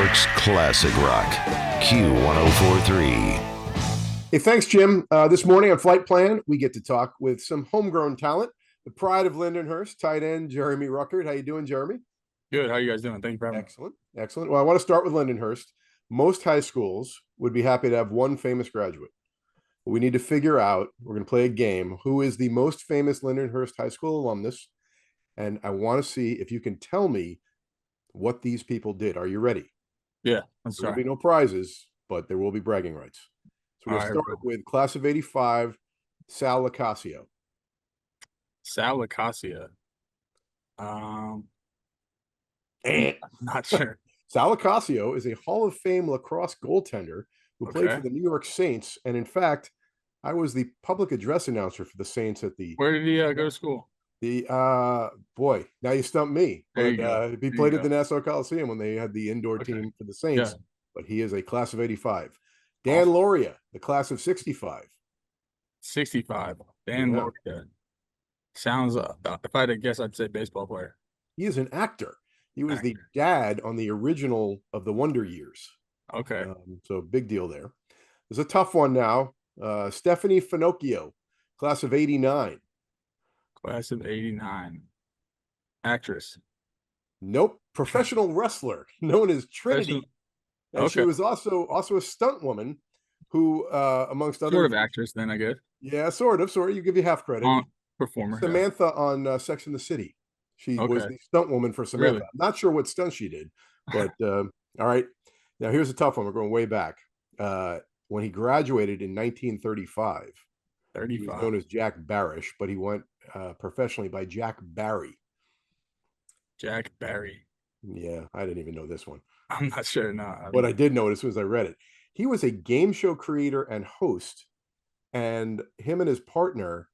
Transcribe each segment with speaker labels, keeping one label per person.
Speaker 1: York's classic rock, Q1043.
Speaker 2: Hey, thanks, Jim. This morning on Flight Plan, we get to talk with some homegrown talent, the pride of Lindenhurst, tight end Jeremy Ruckert. How you doing, Jeremy?
Speaker 3: Good. How are you guys doing? Thank you for having me.
Speaker 2: Excellent, excellent. Well, I want to start with Lindenhurst. Most high schools would be happy to have one famous graduate. But we need to figure out, we're going to play a game, who is the most famous Lindenhurst High School alumnus? And I want to see if you can tell me what these people did. Are you ready?
Speaker 3: Yeah, let's
Speaker 2: There will
Speaker 3: try.
Speaker 2: be no prizes, but there will be bragging rights. So we're going to start with class of 85, Sal Lacasio.
Speaker 3: Sal Acacia. I'm
Speaker 2: Eh.
Speaker 3: not sure.
Speaker 2: Sal Lacasio is a Hall of Fame lacrosse goaltender who played for
Speaker 3: Okay.
Speaker 2: the New York Saints. And in fact, I was the public address announcer for the Saints at the
Speaker 3: Where did he go to school?
Speaker 2: boy, now you stumped me.
Speaker 3: There
Speaker 2: But
Speaker 3: you go.
Speaker 2: he
Speaker 3: There
Speaker 2: played
Speaker 3: you
Speaker 2: at the
Speaker 3: go.
Speaker 2: Nassau Coliseum when they had the indoor
Speaker 3: Okay.
Speaker 2: team for the
Speaker 3: Yeah.
Speaker 2: Saints. But he is a class of 85. Dan
Speaker 3: Awesome.
Speaker 2: Loria, the class of 65.
Speaker 3: 65. Dan
Speaker 2: Yeah.
Speaker 3: Loria. Sounds, if I had to guess, I'd say baseball player.
Speaker 2: He is an actor. He was the
Speaker 3: Actor.
Speaker 2: dad on the original of the Wonder Years.
Speaker 3: Okay.
Speaker 2: So big deal there. There's a tough one now. Stephanie Finocchio, class of 89.
Speaker 3: Class of 89. Actress.
Speaker 2: Nope. Professional wrestler known as Trinity. And she
Speaker 3: Okay.
Speaker 2: was also a stunt woman who, amongst other
Speaker 3: Sort of actress then, I guess.
Speaker 2: yeah, sort of. You give you half credit.
Speaker 3: Performer. Yeah.
Speaker 2: Samantha on Sex and the City. She was
Speaker 3: Okay.
Speaker 2: the stunt woman for Samantha.
Speaker 3: Really?
Speaker 2: I'm not sure what stunt she did, but all right. Now here's a tough one. We're going way back. When he graduated in 1935, he was
Speaker 3: 35.
Speaker 2: known as Jack Barish, but he went professionally by Jack Barry.
Speaker 3: Jack Barry.
Speaker 2: Yeah, I didn't even know this one.
Speaker 3: I'm not sure. No.
Speaker 2: What I did notice was I read it. He was a game show creator and host, and him and his partner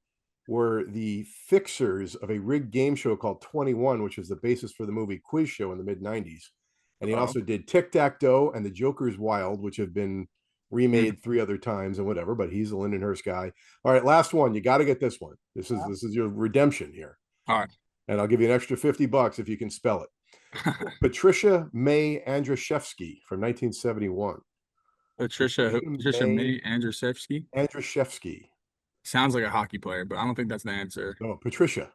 Speaker 2: were the fixers of a rigged game show called 21, which is the basis for the movie Quiz Show in the mid 90s. And he also did Tic Tac Toe and The Joker's Wild, which have been remade 3 other times and whatever, but he's a Lindenhurst guy. All right, last one. You got to get this one. This is your redemption here.
Speaker 3: All right.
Speaker 2: And I'll give you an extra $50 if you can spell it. Patricia May Andrzejewski from 1971.
Speaker 3: Patricia May Andrzejewski.
Speaker 2: Andrzejewski.
Speaker 3: Sounds like a hockey player, but I don't think that's the answer.
Speaker 2: No, Patricia,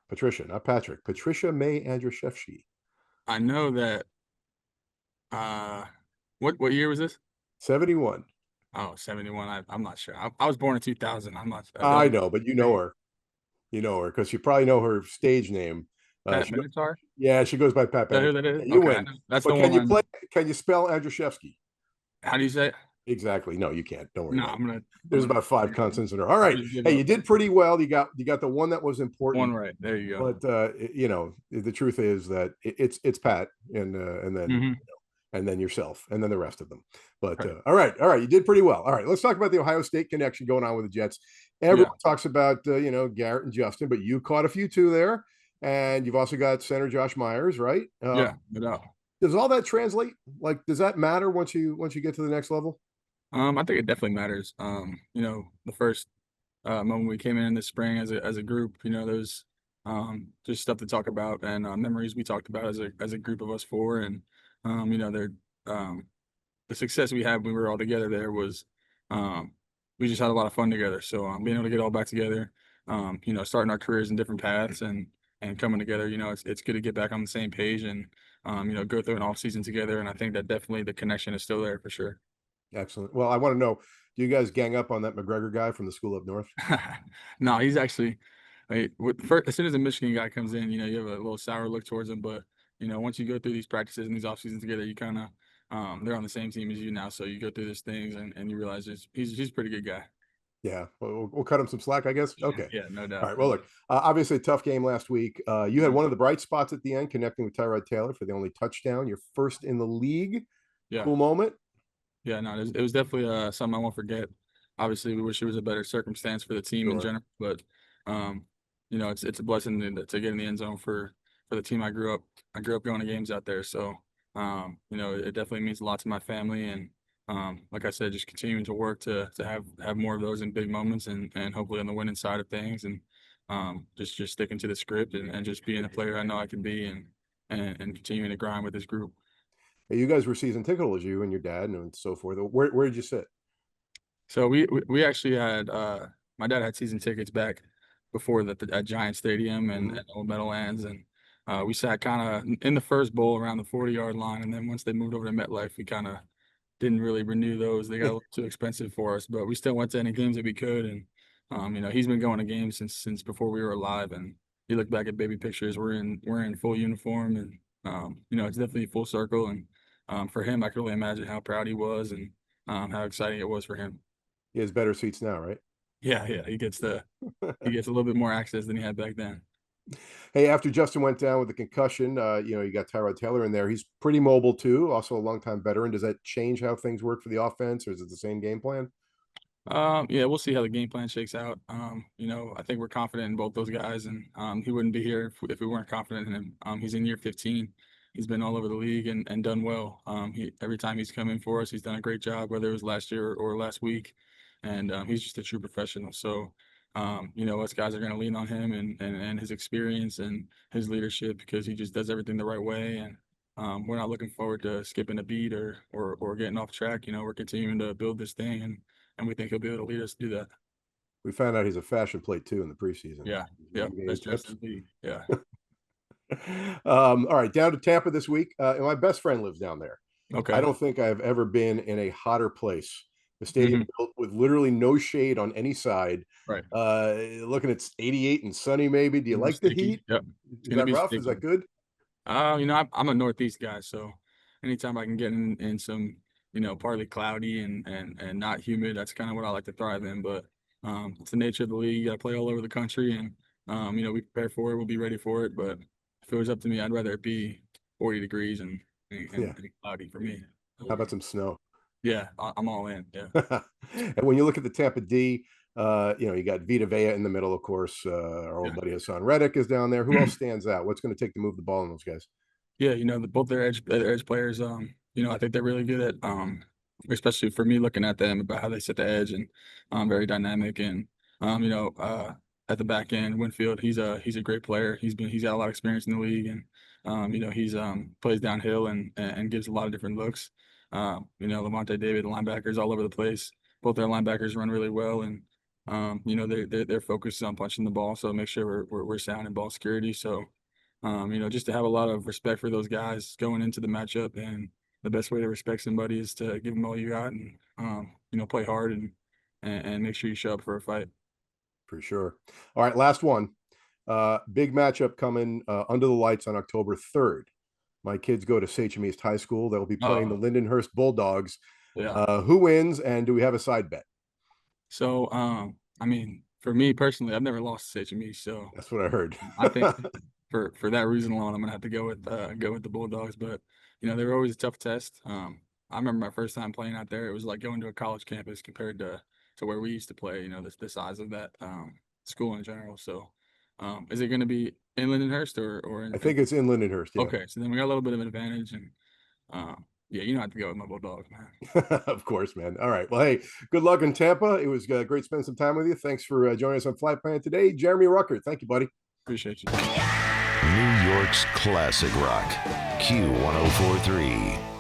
Speaker 2: not Patrick. Patricia May Andrzejewski.
Speaker 3: I know that. What year was this?
Speaker 2: 71.
Speaker 3: Oh, 71. I'm not sure. I was born in 2000. I'm not.
Speaker 2: I know, but you know her. You know her because you probably know her stage name.
Speaker 3: Pat Minotaur?
Speaker 2: Yeah, she goes by Pat
Speaker 3: Is that who
Speaker 2: Benatar.
Speaker 3: that is?
Speaker 2: Yeah, you
Speaker 3: Okay,
Speaker 2: win.
Speaker 3: that's
Speaker 2: But
Speaker 3: the
Speaker 2: can
Speaker 3: one.
Speaker 2: you play? Can you spell Andrzejewski?
Speaker 3: How do you say it?
Speaker 2: Exactly. No, you can't. Don't worry
Speaker 3: No,
Speaker 2: about
Speaker 3: I'm
Speaker 2: it.
Speaker 3: gonna.
Speaker 2: There's about 5 consonants in there. All right. Hey, you did pretty well. You got the one that was important.
Speaker 3: One right. There you go.
Speaker 2: But the truth is that it's Pat and then and then yourself and then the rest of them. But
Speaker 3: Right.
Speaker 2: All right, you did pretty well. All right, let's talk about the Ohio State connection going on with the Jets. Everyone talks about Garrett and Justin, but you caught a few too there, and you've also got center Josh Myers, right?
Speaker 3: Yeah, no doubt.
Speaker 2: Does all that translate? Like, does that matter once you get to the next level?
Speaker 3: I think it definitely matters. The first moment we came in this spring as a group, there's just stuff to talk about and memories we talked about as a group of us four, and there the success we had when we were all together there was we just had a lot of fun together. So being able to get all back together, starting our careers in different paths and coming together, it's good to get back on the same page and go through an off season together. And I think that definitely the connection is still there for sure.
Speaker 2: Excellent. Well, I want to know, do you guys gang up on that McGregor guy from the school up north?
Speaker 3: No, he's actually as soon as a Michigan guy comes in, you have a little sour look towards him. But once you go through these practices and these off seasons together, you kind of they're on the same team as you now, so you go through these things and you realize he's a pretty good guy.
Speaker 2: Yeah, we'll cut him some slack, I guess. Okay.
Speaker 3: Yeah, no doubt.
Speaker 2: All right. Well, look, obviously a tough game last week. You had one of the bright spots at the end, connecting with Tyrod Taylor for the only touchdown. You're first in the league.
Speaker 3: Yeah.
Speaker 2: Cool moment.
Speaker 3: Yeah, no, it was definitely something I won't forget. Obviously, we wish it was a better circumstance for the team in general, but it's a blessing to get in the end zone for the team I grew up going to games out there. So it definitely means a lot to my family, and like I said, just continuing to work to have more of those in big moments and hopefully on the winning side of things, and just sticking to the script and just being the player I know I can be and continuing to grind with this group.
Speaker 2: Hey, you guys were season ticket holders, you and your dad and so forth. Where did you sit?
Speaker 3: So we actually had my dad had season tickets back before at Giant Stadium
Speaker 2: Mhm.
Speaker 3: and Old Meadowlands, and we sat kind of in the first bowl around the 40-yard line, and then once they moved over to MetLife, we kind of didn't really renew those. They got a little too expensive for us, but we still went to any games that we could. And he's been going to games since before we were alive. And you look back at baby pictures, we're in full uniform, and it's definitely full circle. And for him, I can only imagine how proud he was and how exciting it was for him.
Speaker 2: He has better seats now, right?
Speaker 3: Yeah, yeah, he gets a little bit more access than he had back then.
Speaker 2: Hey, after Justin went down with the concussion, you got Tyrod Taylor in there. He's pretty mobile too, also a longtime veteran. Does that change how things work for the offense, or is it the same game plan?
Speaker 3: Yeah, we'll see how the game plan shakes out. I think we're confident in both those guys, and he wouldn't be here if we weren't confident in him. He's in year 15. He's been all over the league and done well. Every time he's come in for us, he's done a great job, whether it was last year or last week. And he's just a true professional. So, us guys are going to lean on him and his experience and his leadership because he just does everything the right way. And we're not looking forward to skipping a beat or getting off track. We're continuing to build this thing and we think he'll be able to lead us to do that.
Speaker 2: We found out he's a fashion plate too in the preseason.
Speaker 3: Yeah.
Speaker 2: You
Speaker 3: Yep.
Speaker 2: get any
Speaker 3: Best dressed
Speaker 2: tips?
Speaker 3: in the league. Yeah.
Speaker 2: All right, down to Tampa this week. And my best friend lives down there. I
Speaker 3: Okay.
Speaker 2: don't think I've ever been in a hotter place. The stadium
Speaker 3: Hmm.
Speaker 2: built with literally no shade on any side.
Speaker 3: Right.
Speaker 2: Looking at 88 and sunny, maybe. Do
Speaker 3: It's
Speaker 2: you
Speaker 3: gonna be
Speaker 2: like the
Speaker 3: sticky.
Speaker 2: heat?
Speaker 3: Yep. It's
Speaker 2: Is
Speaker 3: gonna
Speaker 2: that
Speaker 3: be
Speaker 2: rough? Is
Speaker 3: sticky.
Speaker 2: that good?
Speaker 3: I'm a Northeast guy, so anytime I can get in some, partly cloudy and not humid, that's kind of what I like to thrive in. But it's the nature of the league. You got to play all over the country, and we prepare for it. We'll be ready for it. But if it was up to me, I'd rather it be 40 degrees
Speaker 2: Yeah.
Speaker 3: and cloudy for me.
Speaker 2: How about some snow?
Speaker 3: Yeah, I'm all in. Yeah.
Speaker 2: And when you look at the Tampa D, you got Vita Vea in the middle, of course. Our old
Speaker 3: Yeah.
Speaker 2: buddy Hassan Reddick is down there. Who else stands out? What's going to take to move the ball in those guys?
Speaker 3: Yeah, both their edge players, I think they're really good at especially for me looking at them about how they set the edge and very dynamic and at the back end, Winfield, he's a great player. He's got a lot of experience in the league and he's plays downhill and gives a lot of different looks. Lavonte David, linebackers all over the place. Both their linebackers run really well and they're focused on punching the ball, so make sure we're sound in ball security. So just to have a lot of respect for those guys going into the matchup. And the best way to respect somebody is to give them all you got and, play hard and make sure you show up for a fight.
Speaker 2: For sure. All right, last one. Big matchup coming under the lights on October 3rd. My kids go to Sachem East High School. They'll be playing the
Speaker 3: Oh,
Speaker 2: Lindenhurst Bulldogs.
Speaker 3: yeah.
Speaker 2: Who wins, and do we have a side bet?
Speaker 3: So, for me personally, I've never lost to HME. So
Speaker 2: That's what I heard.
Speaker 3: I think for that reason alone, I'm gonna have to go with the Bulldogs. But they were always a tough test. I remember my first time playing out there. It was like going to a college campus compared to where we used to play. The size of that school in general. So, is it going to be in Lindenhurst or
Speaker 2: I think it's in Lindenhurst. Yeah,
Speaker 3: okay? So then we got a little bit of an advantage, and yeah, you don't have to go with my Bulldogs, man.
Speaker 2: of course, man. All right. Well, hey, good luck in Tampa. It was great spending some time with you. Thanks for joining us on Flight Plan today, Jeremy Ruckert. Thank you, buddy.
Speaker 3: Appreciate you.
Speaker 1: New York's classic rock, Q1043.